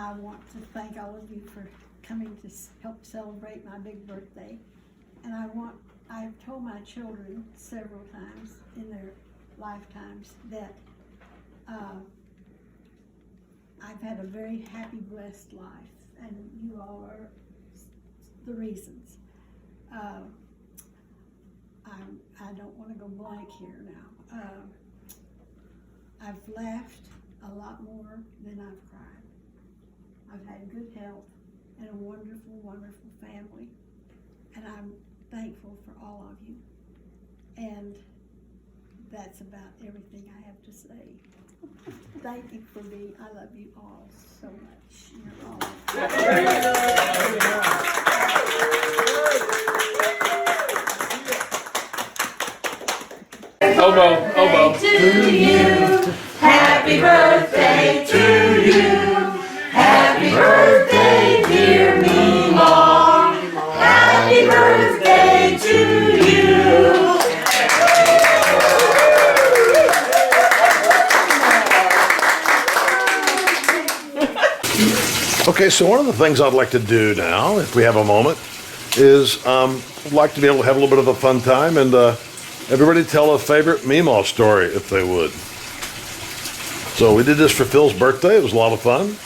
I want to thank all of you for coming to help celebrate my big birthday. And I've told my children several times in their lifetimes that I've had a very happy, blessed life, and you all are the reasons. I don't want to go blank here now. I've laughed a lot more than I've cried. I've had good health and a wonderful, wonderful family, and I'm thankful for all of you. And that's about everything I have to say. Thank you for me. I love you all so much. You're all. Oboe. To you. Happy birthday to you. Happy birthday, dear Memaw. Happy birthday to you. Okay, so one of the things I'd like to do now, if we have a moment, is I'd like to be able to have a little bit of a fun time and everybody tell a favorite Memaw story, if they would. So we did this for Phil's birthday. It was a lot of fun.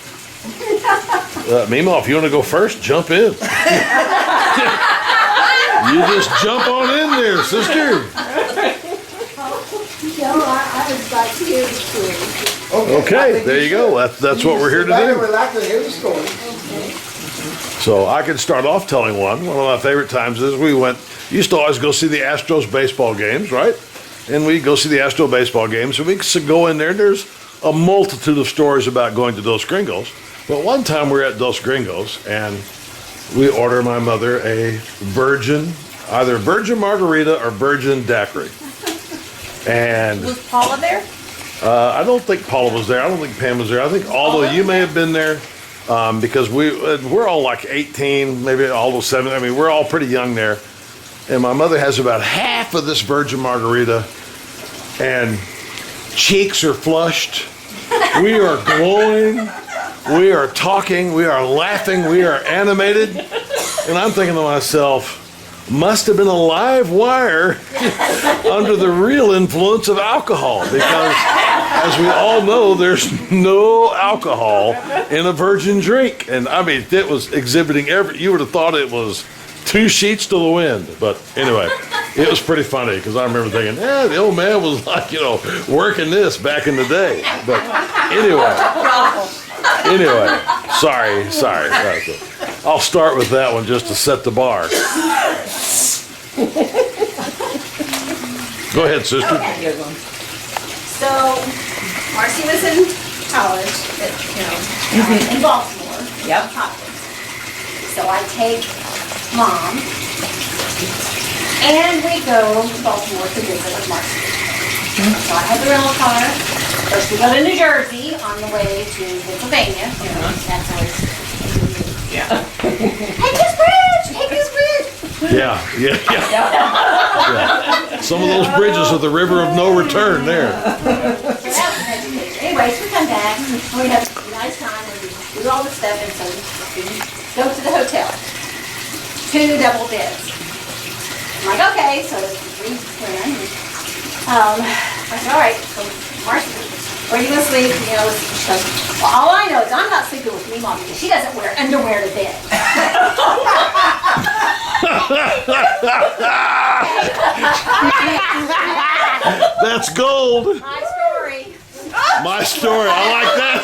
Memaw, if you want to go first, jump in. You just jump on in there, sister. No, I would like to hear the story. Okay, there you go. That's what we're here to do. We'd like to hear the story. So I could start off telling one. One of my favorite times is we used to always go see the Astros baseball games, right? And we'd go see the Astro baseball games. And we could go in there, and there's a multitude of stories about going to Dos Gringos. But one time we were at Dos Gringos, and we ordered my mother either virgin margarita or virgin daiquiri. And Was Paula there? I don't think Paula was there. I don't think Pam was there. I think although you may have been there, because we're all like 18, maybe almost 7. I mean, we're all pretty young there. And my mother has about half of this virgin margarita, and cheeks are flushed. We are glowing. We are talking. We are laughing. We are animated. And I'm thinking to myself, must have been a live wire under the real influence of alcohol, because as we all know, there's no alcohol in a virgin drink. And I mean, it was exhibiting you would have thought it was 2 sheets to the wind. But anyway, it was pretty funny, because I remember thinking, the old man was like, working this back in the day. But anyway, sorry. I'll start with that one just to set the bar. Go ahead, sister. Okay. So, Marcy was in college, in Baltimore. Yep. So I take Mom, and we go to Baltimore to visit with Marcy. So I had the rental car. First we go to New Jersey on the way to Pennsylvania. That's always. Yeah. Take this bridge! Take this bridge! Yeah. Some of those bridges are the river of no return there. So that was education. Anyways, we come back, and we have a nice time, and we do all the stuff, and so we go to the hotel. 2 double beds. I'm like, okay, so we went in. I said, all right, so Marcy, where are you going to sleep? She goes, well, all I know is I'm not sleeping with Memaw because she doesn't wear underwear to bed. That's gold. My story. My story. I like that.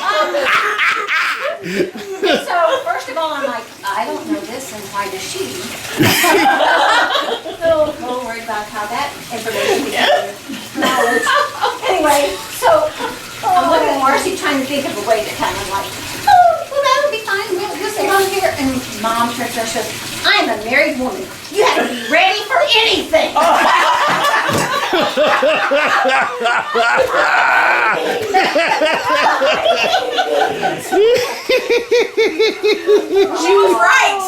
So, first of all, I'm like, I don't know this, and why does she? So, a little worried about how that information became knowledge. Anyway, so I'm looking at Marcy trying to think of a way to kind of like, well, that would be fine. We'll just sit on here. And Mom turns around and says, I am a married woman. You have to be ready for anything. She was right.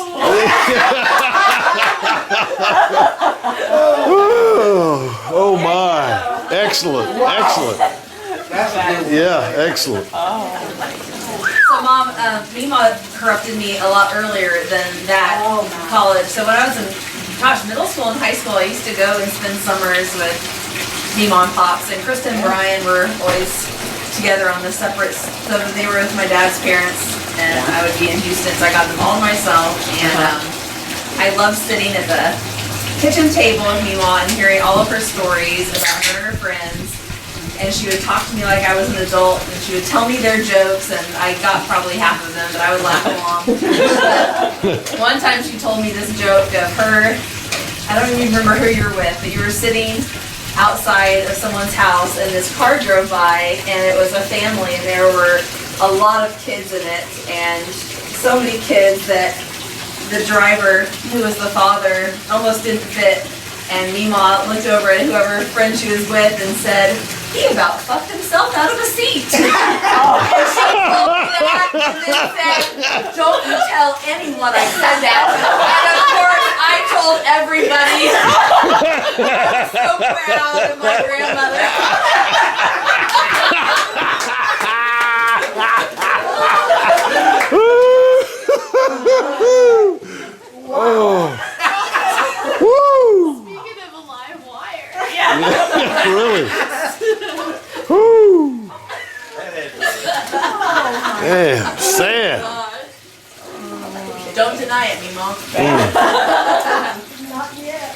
Oh my. Excellent. That's a good one. Yeah, excellent. So Mom, Memaw corrupted me a lot earlier than that college. So when I was in, middle school and high school, I used to go and spend summers with Memaw and Pops. And Krista and Brian were always together on the separate, so they were with my dad's parents. And I would be in Houston, so I got them all to myself. And I loved sitting at the kitchen table with Memaw and hearing all of her stories about her and her friends. And she would talk to me like I was an adult, and she would tell me their jokes, and I got probably half of them, but I would laugh along. One time she told me this joke of her, I don't even remember who you were with, but you were sitting outside of someone's house, and this car drove by, and it was a family, and there were a lot of kids in it, and so many kids that the driver, who was the father, almost didn't fit. And Memaw looked over at whoever friend she was with and said, "He about fucked himself out of a seat." And she told me that and then said, "Don't you tell anyone I said that." And of course, I told everybody. I'm so proud of my grandmother. Oh. Woo! Speaking of a live wire. Really? Woo! Damn, sad. Don't deny it, Memaw. Not yet.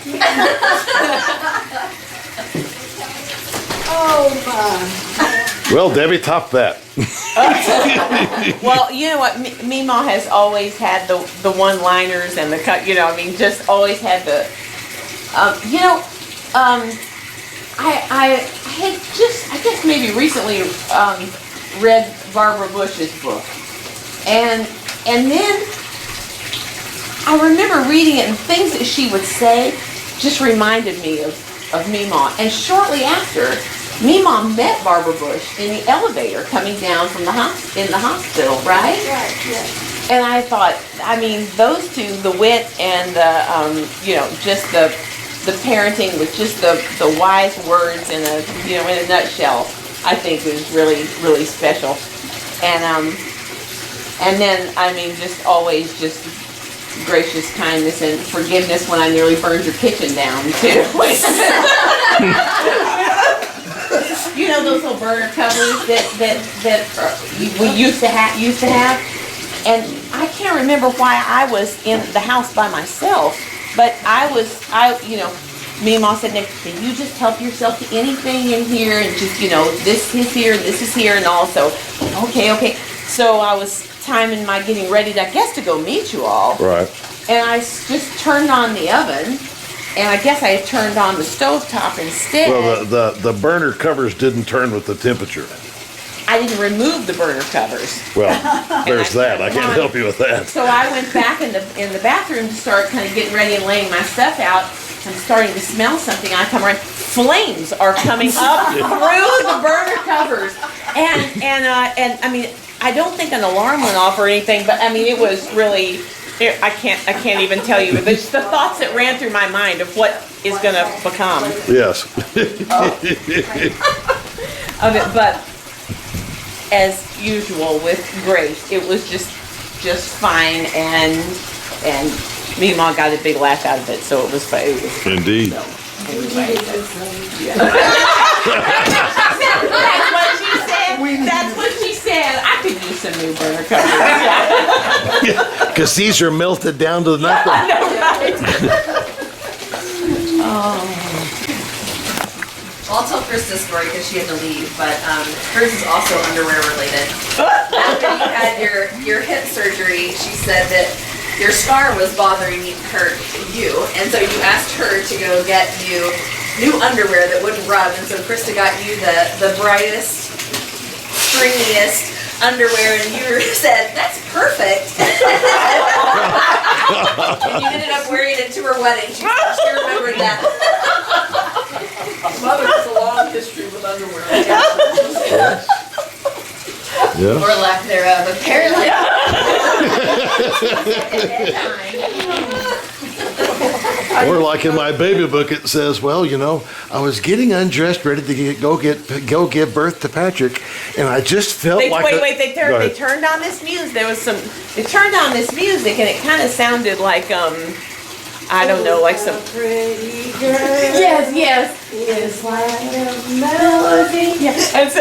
Oh, my. Well, Debbie, top that. Well, you know what? Memaw has always had the one-liners and the cut. You know, I mean, just always had the. I had just, I guess maybe recently read Barbara Bush's book, and then I remember reading it, and things that she would say just reminded me of Memaw. And shortly after, Memaw met Barbara Bush in the elevator coming down from in the hospital, right? Right, yes. And I thought, I mean, those two, the wit and the, just the parenting with just the wise words in a nutshell, I think was really, really special. And then, I mean, just always just gracious kindness and forgiveness when I nearly burned your kitchen down, too. You know those little burner covers that we used to have, and I can't remember why I was in the house by myself, but Memaw said, "Nick, can you just help yourself to anything in here, and just this is here, and this is here, and also, okay." So I was timing my getting ready, I guess, to go meet you all, Right. and I just turned on the oven. And I guess I had turned on the stovetop instead. Well, the burner covers didn't turn with the temperature. I didn't remove the burner covers. Well, there's that. I can't help you with that. So I went back in the bathroom to start kind of getting ready and laying my stuff out. I'm starting to smell something. I come around. Flames are coming up through the burner covers. And I mean, I don't think an alarm went off or anything, but I mean, it was really. I can't even tell you. There's the thoughts that ran through my mind of what is going to become Yes. of it. But as usual with Grace, it was just fine, and Memaw got a big laugh out of it, so it was fine. Indeed. That's what she said. That's what she said. I could use some new burner covers. Because these are melted down to nothing. I know, right? Well, I'll tell Krista's story because she had to leave, but hers is also underwear related. After you had your hip surgery, she said that your scar was bothering you, and so you asked her to go get you new underwear that wouldn't rub, and so Krista got you the brightest, stringiest underwear, and you said, "That's perfect." And you ended up wearing it to her wedding. She remembered that. Mother has a long history with underwear. Yeah. Or lack thereof, apparently. I Or like in my baby book, it says, well, you know, I was getting undressed, ready to go give birth to Patrick, and I just felt They, like they turned on this music. They turned on this music, and it kind of sounded like, I don't know, like some. Pretty girl. Yes. It's like a melody. Yeah. And so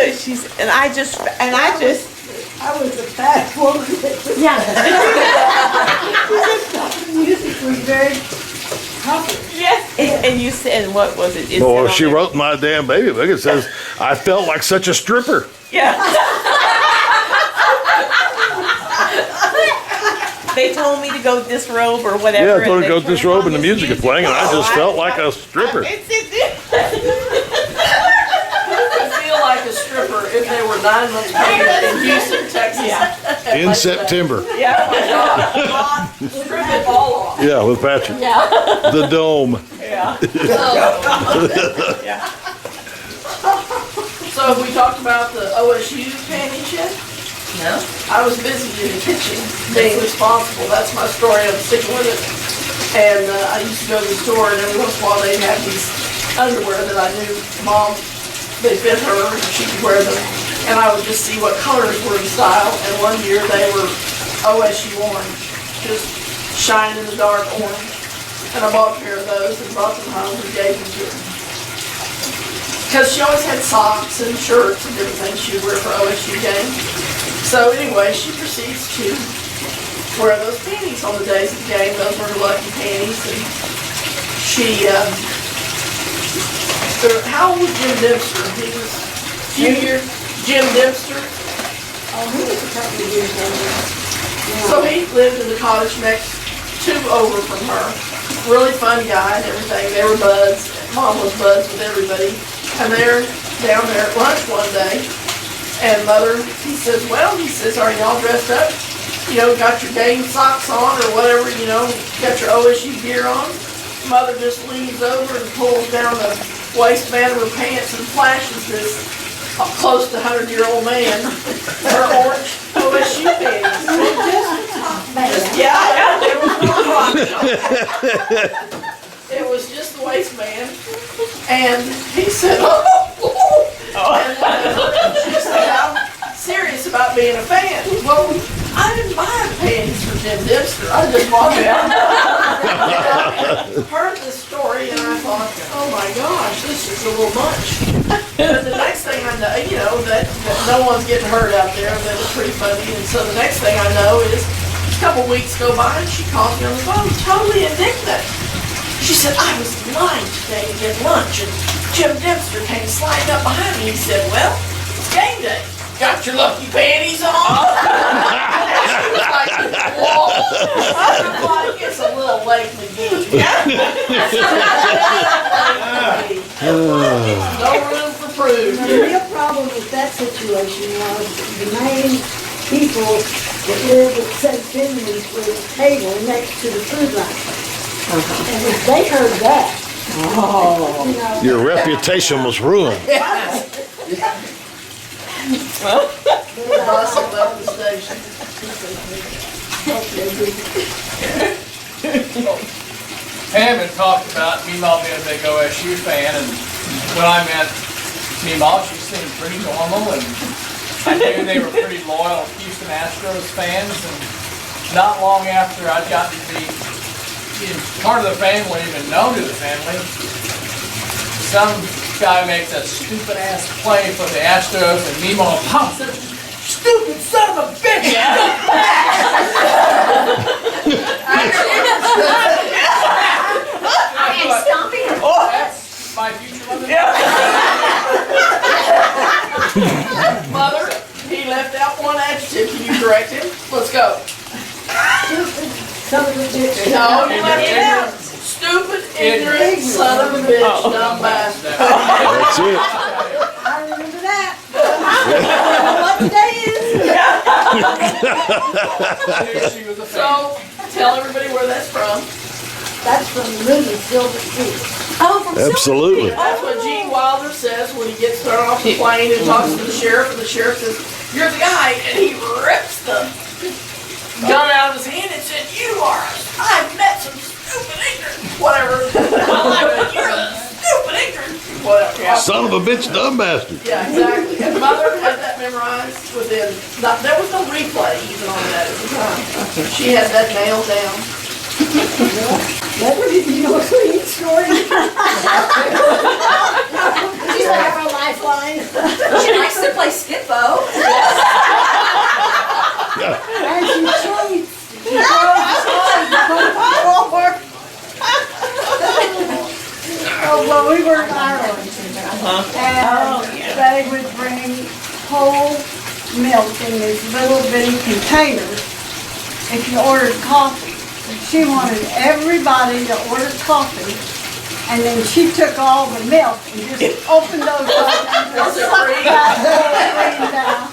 I just. I was a fat woman. Yeah. The music was very popular. Yes. And you said, what was it? It well, said she on wrote in my damn baby book, it says, I felt like such a stripper. Yeah. They told me to go disrobe or whatever. Yeah, I told her and to they go turned disrobe on and the this music is playing, and I just felt like a stripper. I feel like a stripper if they were 9 months pregnant in Houston, Texas. Yeah. In September. Yeah. Strip it all off. Yeah, with Patrick. Yeah. The dome. Yeah. Yeah. So have we talked about the OSU panties yet? No? I was busy in the kitchen being responsible. That's my story. I'm sticking with it. And I used to go to the store, and every once in a while they'd have these underwear that I knew Mom, they fit her, and she could wear them. And I would just see what colors were in style. And one year they were OSU orange, just shine in the dark orange. And I bought a pair of those and brought them home and gave them to her. Because she always had socks and shirts and different things she would wear for OSU games. So anyway, she proceeds to wear those panties on the days of the game. Those were her lucky panties. And she, how old was Jim Dempster? He was a few years, Jim Dempster. Oh, he was a couple of years older. So he lived in the cottage next to over from her. Really fun guy and everything. They were buds. Mom was buds with everybody. And they're down there at lunch one day. And Mother, he says, are y'all dressed up? You know, got your game socks on or whatever, you know, got your OSU gear on. Mother just leans over and pulls down the waistband of her pants and flashes this close to 100-year-old man her orange OSU panties. Yeah, it was just the waistband. And he said, and she said, I'm serious about being a fan. Well, I didn't buy the panties for Jim Dempster. I just bought them. I heard this story and I thought, oh my gosh, this is a little much. But the next thing I know, you know, that no one's getting hurt out there, that was pretty funny. And so the next thing I know is a couple weeks go by and she calls me on the phone, totally indignant. She said, I was in line today to get lunch, and Jim Dempster came sliding up behind me. He said, well, it's game day. Got your lucky panties on? And she was like, whoa. I'm like, it's a little late McGee. No room for proof. The real problem with that situation was the main people that lived at St. Finley's were at the table next to the food line. And if they heard that, you know, Your reputation was ruined. The bus had left the station. Pam had talked about Memaw being a big OSU fan, and when I met Memaw, she seemed pretty normal, and I knew they were pretty loyal Houston Astros fans, and not long after I'd gotten to be part of the family, even known to the family, some guy makes a stupid ass play for the Astros, and Memaw pops it. Stupid son of a bitch! And stomping her. Oh, that's my future mother. Mother, he left out one adjective. Can you correct him? Let's go. some of the bitch. No, you left it out. Stupid, ignorant son of a bitch, dumb bastard. That's it. I remember that. I don't know what the day is. She was a fan. So, tell everybody where that's from. That's from the movie Silver Street. Oh, from Absolutely. That's what Gene Wilder says when he gets thrown off the plane and talks to the sheriff, and the sheriff says, "You're the guy," and he rips the gun out of his hand and said, "You are. I've met some stupid ignorant whatever. You're a stupid ignorant. Whatever. Yeah. Son of a bitch, dumb bastard. Yeah, exactly. And Mother had that memorized within, there was no replay even on that at the time. She had that nailed down. Never did you know a clean story? She's like our lifeline. She likes to play Skip-Bo. And she cheats. Oh, well, we were in Ireland. And they would bring whole milk in these little bitty containers if you ordered coffee. She wanted everybody to order coffee, and then she took all the milk and just opened those up and Was it sucked cream? that whole cream down.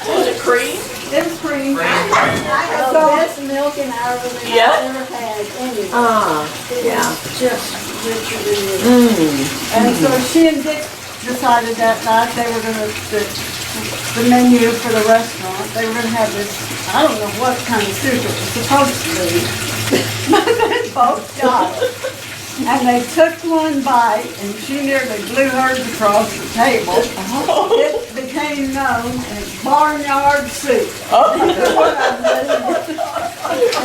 Was it cream? It was cream. I had the best milk in Ireland that Yeah. I've ever had anywhere. It yeah. was just richer than this. And so she and Dick decided that night they were gonna, the menu for the restaurant, they were gonna have this, I don't know what kind of soup it was supposed to be. But they both got it. And they took one bite and she nearly blew hers across the table. It became known as barnyard soup. And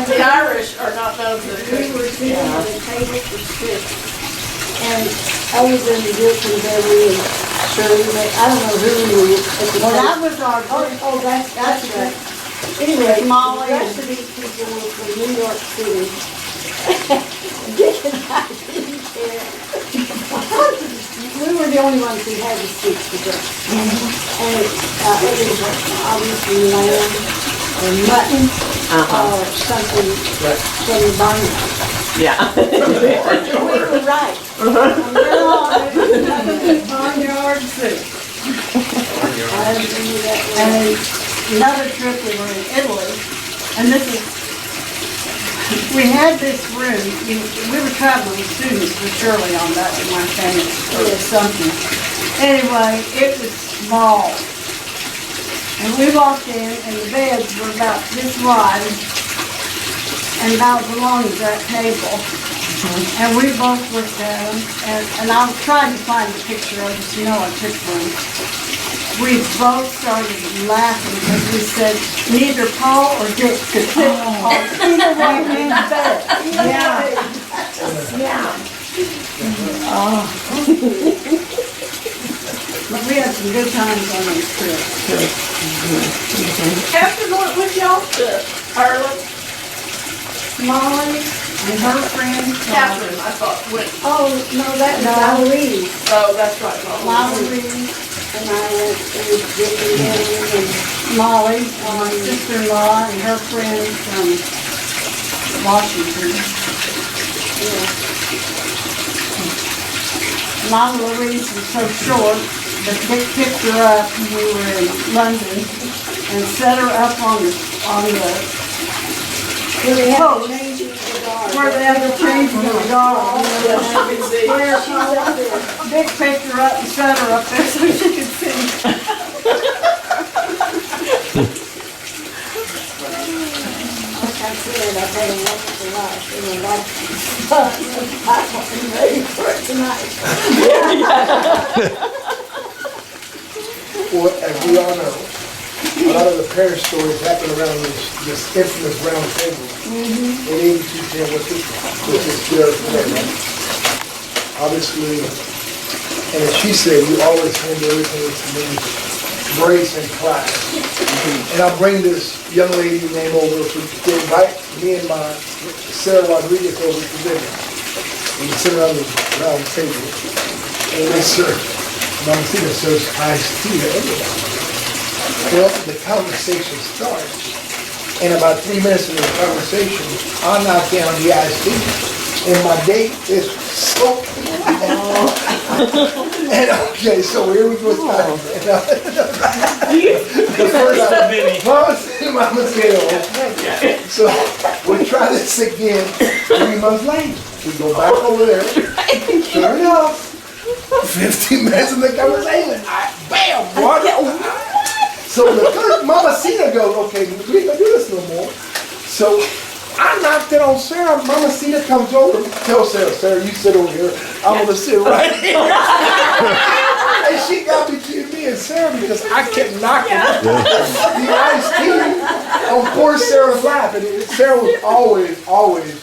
The Irish are not known for their we cooking. were sitting at a table for six. And other than Dick and Debbie and Shirley, I don't know who we were at the Well, that table. was our, Oh, that's right. anyway, The Molly rest and of these people were from New York City. Dick and I didn't care. We were the only ones who had the soup for breakfast. And it was obviously lamb or mutton or something from the barnyard. Yeah. We were right. from then on, it was nothing but barnyard soup. I remember that. And another trip, we were in Italy, and this is, we had this room, we were traveling students for Shirley on that, in my family, or something. Anyway, it was small. And we walked in, and the beds were about this wide, and about as long as that table. And we both looked at them, and I was trying to find a picture of it, you know, I took one. We both started laughing because we said neither Paul or Dick could fit on either one in the bed. Yeah. But we had some good times on those trips. After going with y'all to Ireland, Molly and her friend, Catherine, I thought, went, Oh, no, that was No. Louise. oh, that's right. Molly, And I went to Dick and Debbie and Molly, my sister-in-law, and her friend from Washington. Mama Louise was so short that Dick picked her up when we were in London and set her up on the we had Oh. to change it to guard. where they had to change the dog. Yeah, she could see. Where She's up there. Dick picked her up and set her up there so she could see. Like I said, I've had a wonderful life, and a life, I'm ready for it tonight. Well, as we all know, a lot of the Paris stories happen around this infamous round table. In 8210, which is still there. Obviously, and as she said, you always handle everything with tremendous grace and class. And I bring this young lady name over to invite me and my Sarah Rodriguez over to dinner. And we sit around the round table, and we serve. Mamacita serves iced tea to everybody. Well, the conversation starts, and about 3 minutes into the conversation, I knock down the iced tea, and my date is so. And okay, so here we go. The first Mama said, so we'll try this again 3 months later. We go back over there. Sure enough, 15 minutes in the conversation, bam, what? So the third Mamacita goes, okay, we ain't gonna do this no more. So I knocked it on Sarah. Mama Cedar comes over. Tell Sarah, Sarah, you sit over here. I'm gonna sit right here. And she got between me and Sarah because I kept knocking the iced tea on poor Sarah's lap. And Sarah was always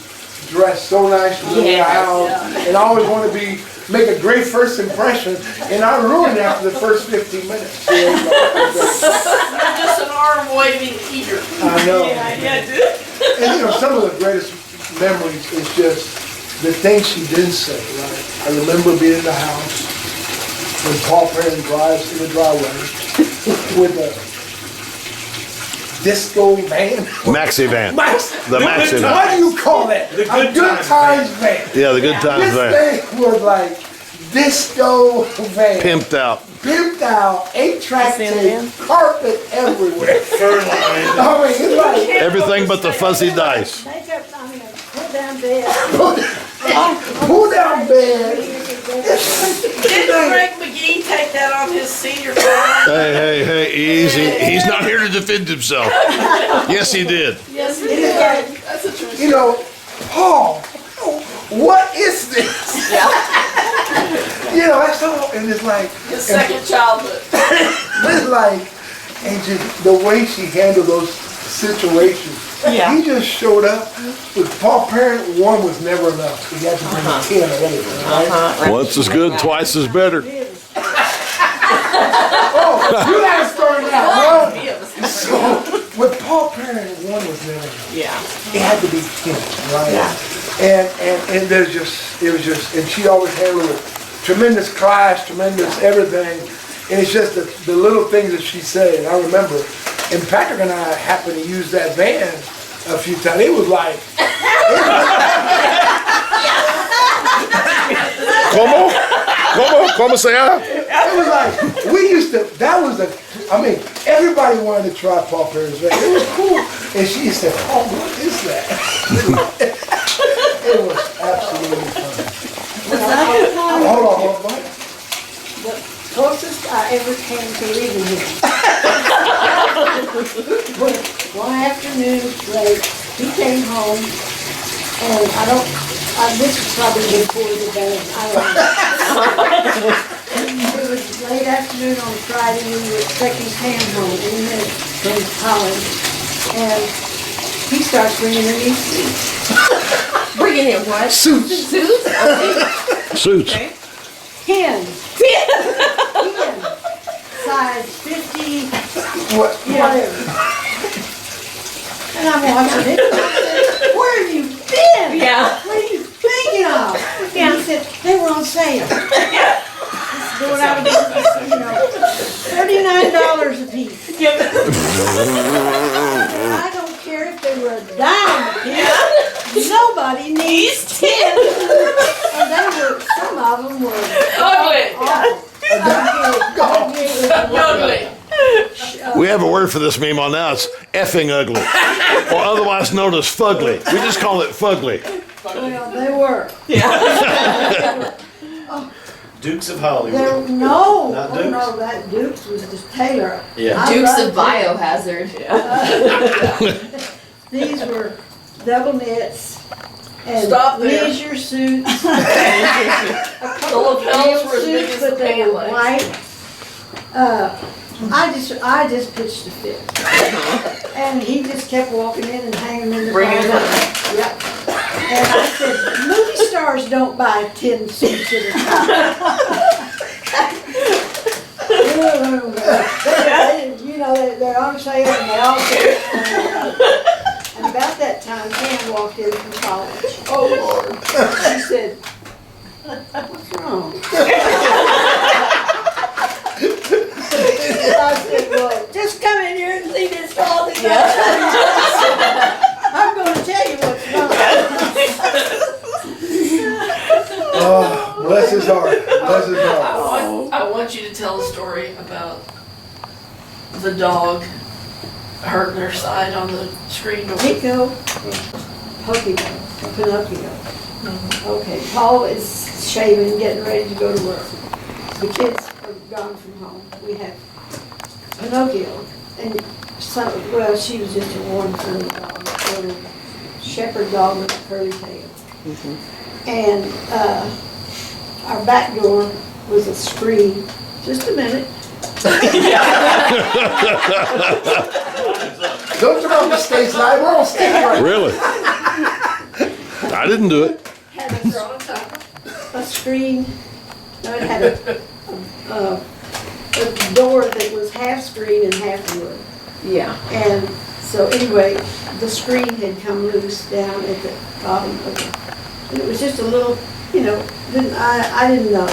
dressed so nice to leave the house and always wanted to make a great first impression. And I ruined it after the first 15 minutes. You're just an arm waving eater. I know. And some of the greatest memories is just the things she didn't say, right? I remember being in the house when Paul Perrin drives in the driveway with a disco van. Maxi van. The Maxi van. What do you call that? The Good Times van. Yeah, the Good Times van. This thing was like disco van. Pimped out. 8-track tape, carpet everywhere. I mean, it's like Everything but the fuzzy dice. Makeup, I mean, pull down bed. pull down bed. Didn't Greg McGee take that on his senior farm? Hey, easy. He's not here to defend himself. Yes, he did. Yes, he did. That's a true story. You know, Paul, what is this? You know, that's all, and it's like, His second childhood. it's like, and just the way she handled those situations. He just showed up with Paul Perrin. One was never enough. He had to bring 10 or anything, right? Once is good, twice is better. Oh, you gotta start now, bro. So with Paul Perrin, one was never enough. It had to be 10, right? And there's just, it was just, and she always handled it. Tremendous class, tremendous everything. And it's just the little things that she said. And I remember, and Patrick and I happened to use that van a few times. It was like, ¿Cómo se llama? it was like, we used to, that was I mean, everybody wanted to try Paul Perrin's van. It was cool. And she said, oh, what is that? It was absolutely fun. Hold on. The closest I ever came to leaving him. One afternoon, late, he came home, and this was probably before the band, I don't know. It was late afternoon on Friday, and we were expecting Pam home, and he had from college, and he starts bringing in these suits. Bringing in what? Suits. Suits. 10. Size 50, What? whatever. And I'm watching it. I said, where have you been? Yeah. What are you thinking of? And he said, they were on sale. This is going out of business, $39 a piece. I don't care if they were a dime a piece. Nobody needs 10. And some of them were Ugly. ugly. We have a word for this meme on now. It's effing ugly, or otherwise known as fugly. We just call it fugly. Well, they were. Dukes of Hollywood. No, Not oh Dukes? no, that Dukes was just Taylor. Yeah. I Dukes loved of Biohazard. These were double knits and Stop there. leisure suits. The lapels were as big as the But they pant were legs. white. I just pitched a fit. And he just kept walking in and hanging in the Bringing it closet. Yep. And I said, movie stars don't buy 10 suits at a time. They're on sale and they all get. And about that time, Pam walked in from college. Oh, Lord. She said, what's wrong? I said, well, just come in here and see this closet. I'm going to tell you what's wrong. Oh, bless his heart. Bless his heart. I want you to tell a story about the dog hurting her side on the screen door. Pico, Pinocchio. Okay, Paul is shaving, getting ready to go to work. The kids are gone from home. We have Pinocchio, and she was just a warm, funny dog. So shepherd dog with a curly tail. And our back door was a screen. Just a minute. Don't turn off the stage light, we're on stage right now. Really? I didn't do it. Had a screen. No, it had a door that was half screen and half wood. Yeah. And so anyway, the screen had come loose down at the bottom of it. And it was just a little, I didn't know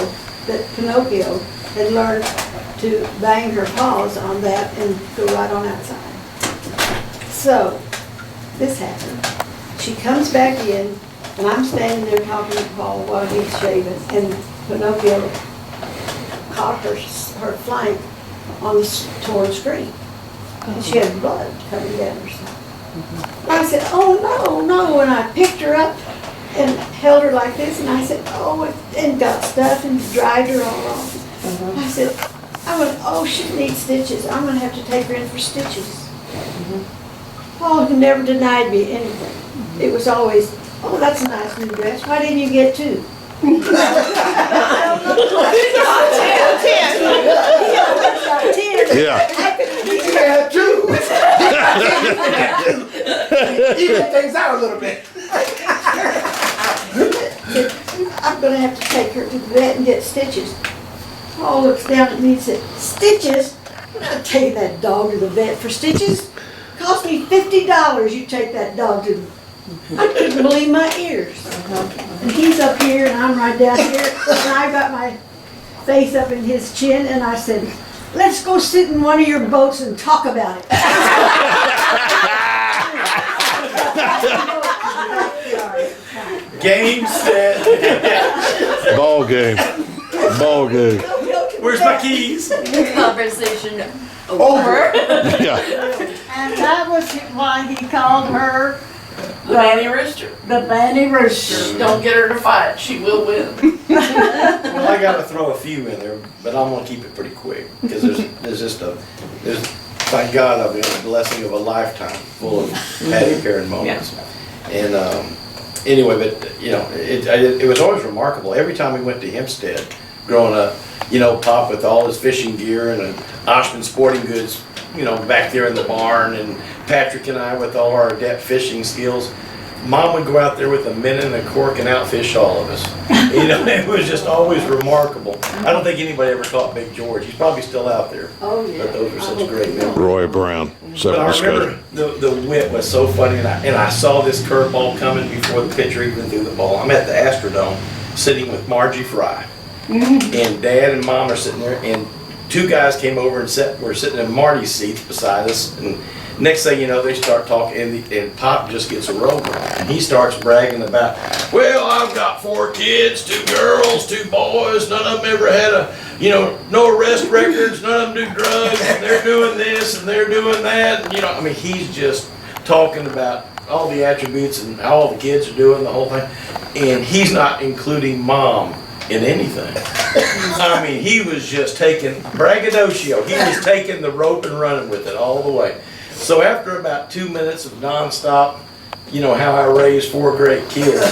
that Pinocchio had learned to bang her paws on that and go right on outside. So, this happened. She comes back in, and I'm standing there talking to Paul while he's shaving, and Pinocchio caught her flank on the torn screen. And she had blood coming down her side. I said, oh no, and I picked her up and held her like this, and I said, oh, and got stuff and dried her all off. I said, oh, she needs stitches. I'm going to have to take her in for stitches. Paul never denied me anything. It was always, oh, that's a nice new dress. Why didn't you get two? Yeah. You had two. Even things out a little bit. I'm going to have to take her to the vet and get stitches. Paul looks down at me and said, stitches? I'm not taking that dog to the vet for stitches. Cost me $50 you take that dog to the I couldn't believe my ears. And he's up here and I'm right down here. And I got my face up in his chin and I said, let's go sit in one of your boats and talk about it. Game, set. Ball game. Ball game. Where's my keys? Conversation Over. Yeah. And that was why he called her The Banny Rooster. the Banny Rooster. Don't get her to fight, she will win. Well, I gotta throw a few in there, but I'm gonna keep it pretty quick, because thank God I've been a blessing of a lifetime full of Memaw Perrin moments. And, anyway, but, it was always remarkable. Every time we went to Hempstead, growing up, Pop with all his fishing gear and Oshman Sporting Goods, back there in the barn, and Patrick and I with all our adept fishing skills. Mom would go out there with a minnow and a cork and outfish all of us. It was just always remarkable. I don't think anybody ever caught Big George. He's probably still out there. Oh, yeah. But those were such great memories. Roy Brown. But I remember the whip was so funny, and I saw this curveball coming before the pitcher even threw the ball. I'm at the Astrodome, sitting with Margie Fry, and Dad and Mom are sitting there, and two guys came over and were sitting in Marty's seats beside us, and next thing you know, they start talking, and Pop just gets a rover, and he starts bragging about, well, I've got 4 kids, 2 girls, 2 boys, none of them ever had no arrest records, none of them do drugs, and they're doing this, and they're doing that, and, he's just talking about all the attributes and how all the kids are doing, the whole thing, and he's not including Mom in anything. I mean, he was just taking braggadocio. He was taking the rope and running with it all the way. So after about 2 minutes of nonstop, how I raised 4 great kids,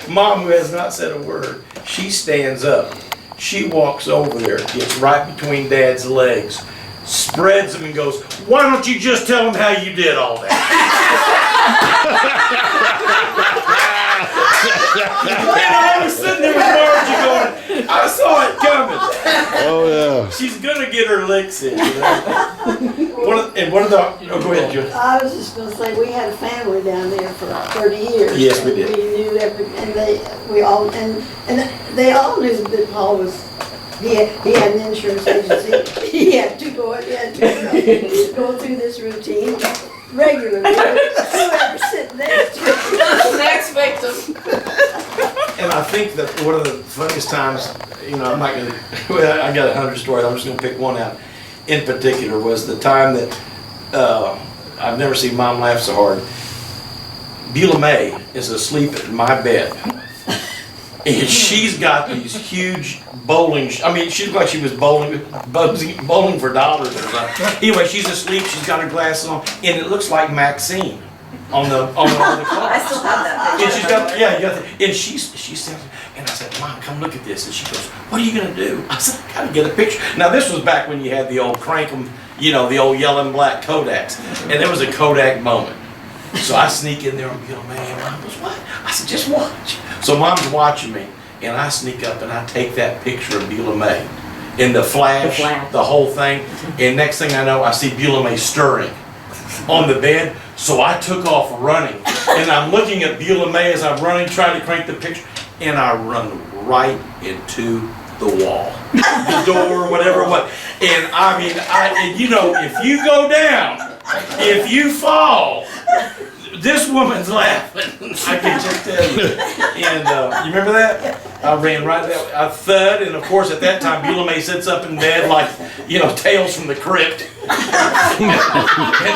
Mom, who has not said a word, she stands up. She walks over there, gets right between Dad's legs, spreads them and goes, why don't you just tell them how you did all that? And I was sitting there with Margie going, I saw it coming. Oh, yeah. She's gonna get her licks in, go ahead, Julie. I was just gonna say, we had a family down there for 30 years. Yes, we did. We knew and they all knew that Paul was, he had an insurance agency. He had 2 boys, he had 2 girls, going through this routine regularly. Whoever sitting next to him. Next victim. And I think that one of the funniest times, I'm not gonna, I got 100 stories, I'm just gonna pick one out in particular, was the time that, I've never seen Mom laugh so hard. Beulah May is asleep in my bed. And she's got these huge bowling, she looked like she was bowling for dollars or something. Anyway, she's asleep, she's got her glasses on, and it looks like Maxine. on the car. I still have that And picture. she's got, yeah, you got the, and she said, and I said, Mom, come look at this. And she goes, what are you gonna do? I said, I gotta get a picture. Now this was back when you had the old crank 'em, you know, the old yellow and black Kodaks. And there was a Kodak moment. So I sneak in there and be like, man, Mom goes, what? I said, just watch. So Mom's watching me, and I sneak up and I take that picture of Beulah May. In the flash, the whole thing. And next thing I know, I see Beulah May stirring on the bed. So I took off running, and I'm looking at Beulah May as I'm running, trying to crank the picture, and I run right into the wall, the door, whatever it was. And I mean, and you know, if you go down, if you fall, this woman's laughing. I can just tell you. And you remember that? I ran right there. I thud, and of course at that time Beulah May sits up in bed like, you know, Tales from the Crypt. And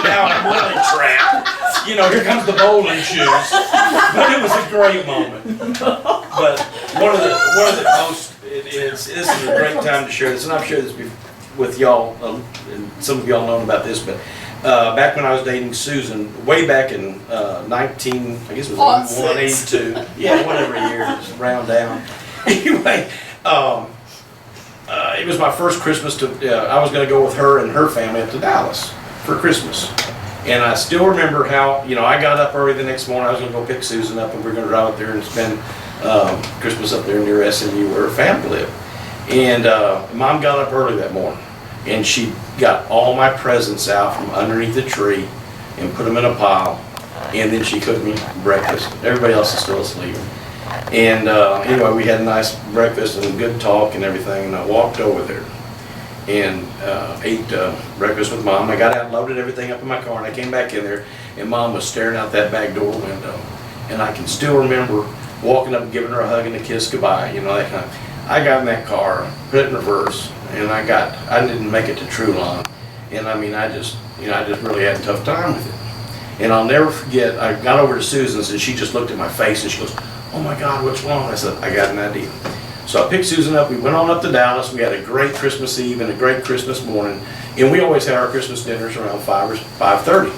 now I'm really trapped. You know, here comes the bowling shoes. But it was a great moment. But one of the most, this is a great time to share this, and I've shared this with y'all, and some of y'all know about this, but back when I was dating Susan, way back in 19, I guess it was 81, 82. Yeah, whatever year, just round down. Anyway, it was my first Christmas I was going to go with her and her family up to Dallas for Christmas. And I still remember how, you know, I got up early the next morning. I was going to go pick Susan up, and we were going to drive up there and spend Christmas up there near SMU where her family lived. And Mom got up early that morning, and she got all my presents out from underneath the tree and put them in a pile, and then she cooked me breakfast. Everybody else is still asleep. And anyway, we had a nice breakfast and good talk and everything, and I walked over there and ate breakfast with Mom. I got out and loaded everything up in my car, and I came back in there, and Mom was staring out that back door window. And I can still remember walking up and giving her a hug and a kiss goodbye, you know, that kind of. I got in that car, put it in reverse, and I didn't make it to Trulon. And I mean, I just really had a tough time with it. And I'll never forget, I got over to Susan's, and she just looked at my face, and she goes, oh my God, what's wrong? I said, I got an idea. So I picked Susan up, we went on up to Dallas, we had a great Christmas Eve and a great Christmas morning, and we always had our Christmas dinners around 5 or 5:30.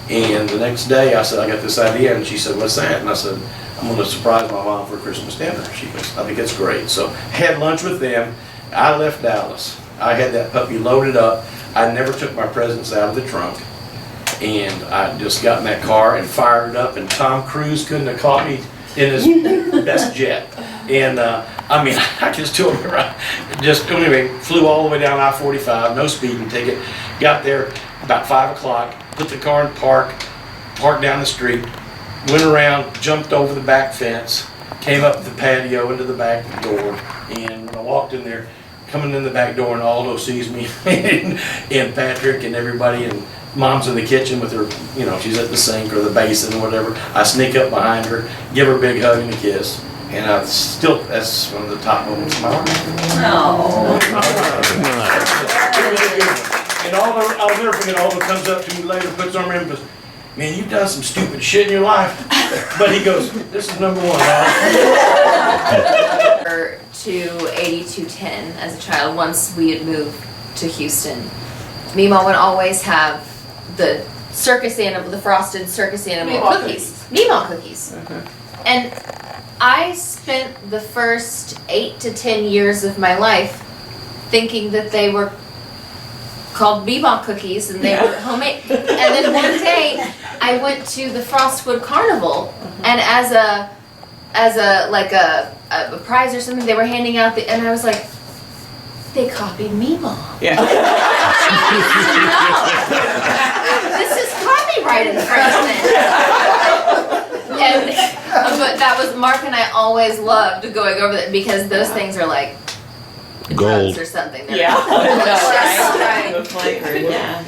And the next day, I said, I got this idea, and she said, what's that? And I said, I'm going to surprise my mom for Christmas dinner. She goes, I think it's great. So had lunch with them. I left Dallas. I had that puppy loaded up. I never took my presents out of the trunk. And I just got in that car and fired it up, and Tom Cruise couldn't have caught me in his best jet. And I mean, I can still remember, just anyway, flew all the way down I-45, no speeding ticket, got there about 5 o'clock, put the car in park, parked down the street, went around, jumped over the back fence, came up the patio into the back door, and when I walked in there, coming in the back door, and Aldo sees me, and Patrick and everybody, and Mom's in the kitchen with her, you know, she's at the sink or the basin or whatever. I sneak up behind her, give her a big hug and a kiss, and that's one of the top moments of my life. Oh. And I'll never forget, Aldo comes up to me later, puts arm in and goes, man, you've done some stupid shit in your life. But he goes, this is number one, To 8210 as a child, once we had moved to Houston, Memaw would always have the circus animal, the frosted circus animal Memaw cookies. Memaw cookies. And I spent the first 8 to 10 years of my life thinking that they were called Memaw cookies and they were homemade. And then one day I went to the Frostwood Carnival, and as a prize or something, they were handing out and I was like, they copied Memaw. Yeah. This is copyright infringement. But that was, Mark and I always loved going over that because those things are like Gold. drugs or something. They're Yeah. right. The flavor, yeah.